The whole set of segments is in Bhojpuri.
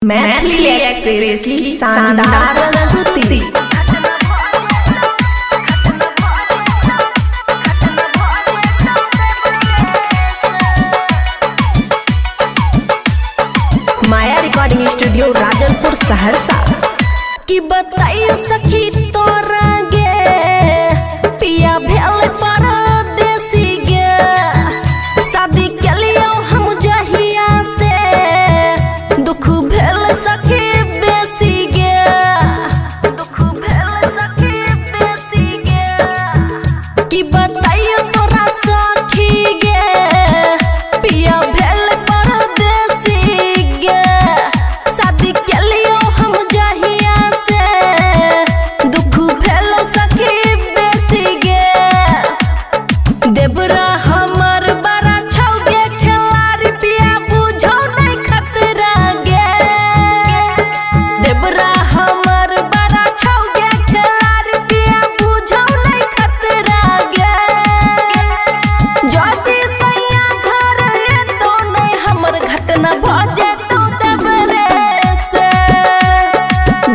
मैथिली एक्सप्रेस की शानदार प्रस्तुति। माया रिकॉर्डिंग स्टूडियो राजनपुर सहरसा। कि बताइयो सखी तोरा गे पिया भेल परदेसी गे, शादी के लियो हम जहिया से दुख भेल सखी बेसी गे, दुख भेल सखी बेसी गे। कि बताइयो तोरा सखी गे पिया भेल परदेसी गे, शादी के लियो हम जहिया दुख भेल सखी बेसी गे। देवरा हमर बड़ा छौ गे खेलारी पिया बुझो नहीं खतरा गे, देवरा हमर बड़ा छौ गे खेलारी पिया बुझो नहीं खतरा गे। जदी सैया घर एतो नहीं हमर घटना भ जेतो देवरे से,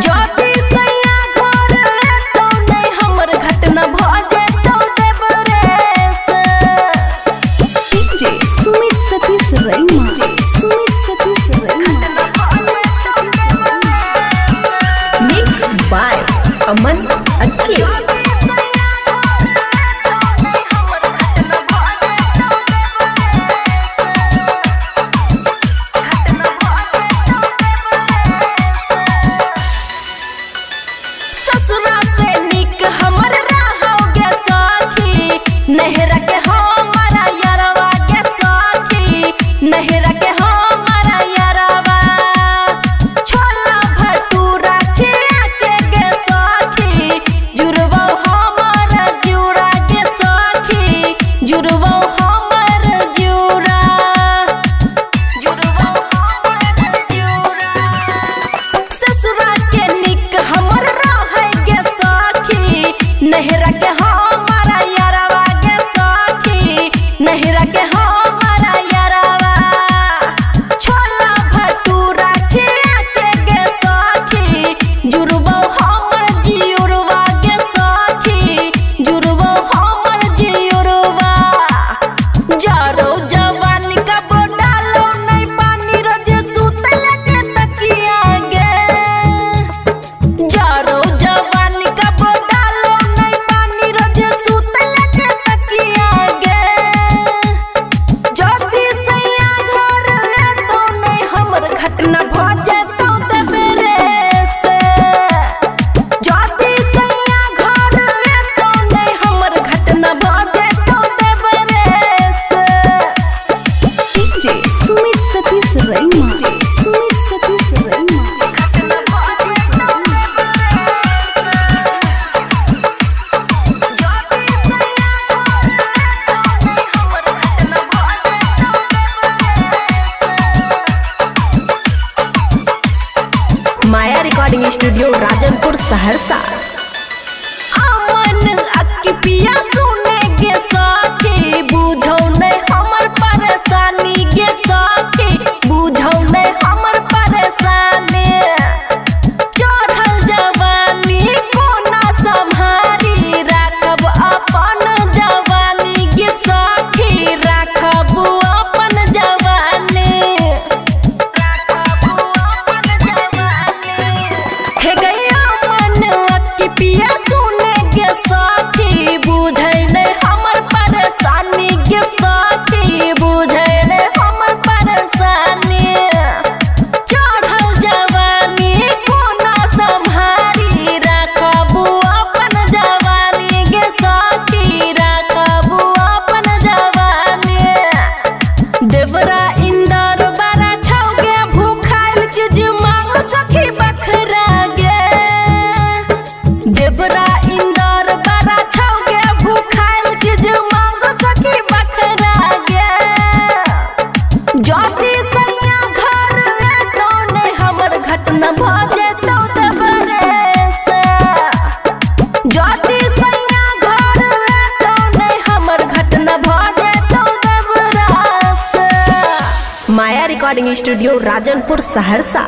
जदी सैया घर एतो नहीं हमर घटना भ जेतो देवरे से। DJ Sumit Satish Raima, Sumit Satish Raima. Mix by Aman Akela. ससुरा से निक हमर रहोगे सखी, नहरा के हमारा यारवा के सखी, नहरा के हमारा यारवा। छोला भटूरा खिया के गे सखी, जुड़वो हमर जुड़ा गे सखी, जुड़वो हमर जुड़ा, जुड़वो हमर जुड़ा। ससुरा के निक हमर रहे गे सखी, नहरा के हमारा यारवा गे सखी, नहरा के हमारा यारवा। छोला भटूरा खिया के गे सखी, जुड़वो हमर जियुरवा गे सखी, जुड़वो हमर जियुरवा। जरो जवानी का बोडालो नहीं पानी रोजे सुतल के तकिया गे, जरो जवानी का बोडालो नहीं पानी रोजे सुतल के तकिया गे। जदी सैया घर एतो नहीं हमर घटना भ जेतो देवरे से, जदी सैया घर एतो नहीं हमर घटना भ जेतो देवरे से। डीजे सुमित सतीश रैमा, सुमित सतीश रैमा। माया रिकॉर्डिंग स्टूडियो राजनपुर सहरसा। अमन अक्की पिया सुने गे सखी, बुझो नहीं हमर परेशानी गे सखी, बुझो नहीं हमर परेशानी। चढ़ल जवानी कोना सम्हारी, राखब अपन जवानी गे सखी, राखब अपन जवानी, राखब अपन जवानी। हे गैया मन अक्की पिया सुने गे सखी, बुझै नहीं हमर परेशानी गे सखी, बुझै नहीं हमर परेशानी। चढ़ल जवानी कोना सम्हारी, राखब अपन जवानी गे सखी, राखब अपन जवानी। देवरा इंदर बड़ा छौ गे भूखाइल चीज मांग सखी बखरा गे, देवरा इंदर बड़ा छौ गे भूखाइल चीज मांग सखी बखरा गे। जदी सैया घर एतो नहीं हमर घटना भ जेतो देवरे से, जदी सैया घर एतो नहीं हमर घटना भ जेतो देवरा से। माया रिकॉर्डिंग स्टूडियो राजनपुर सहरसा।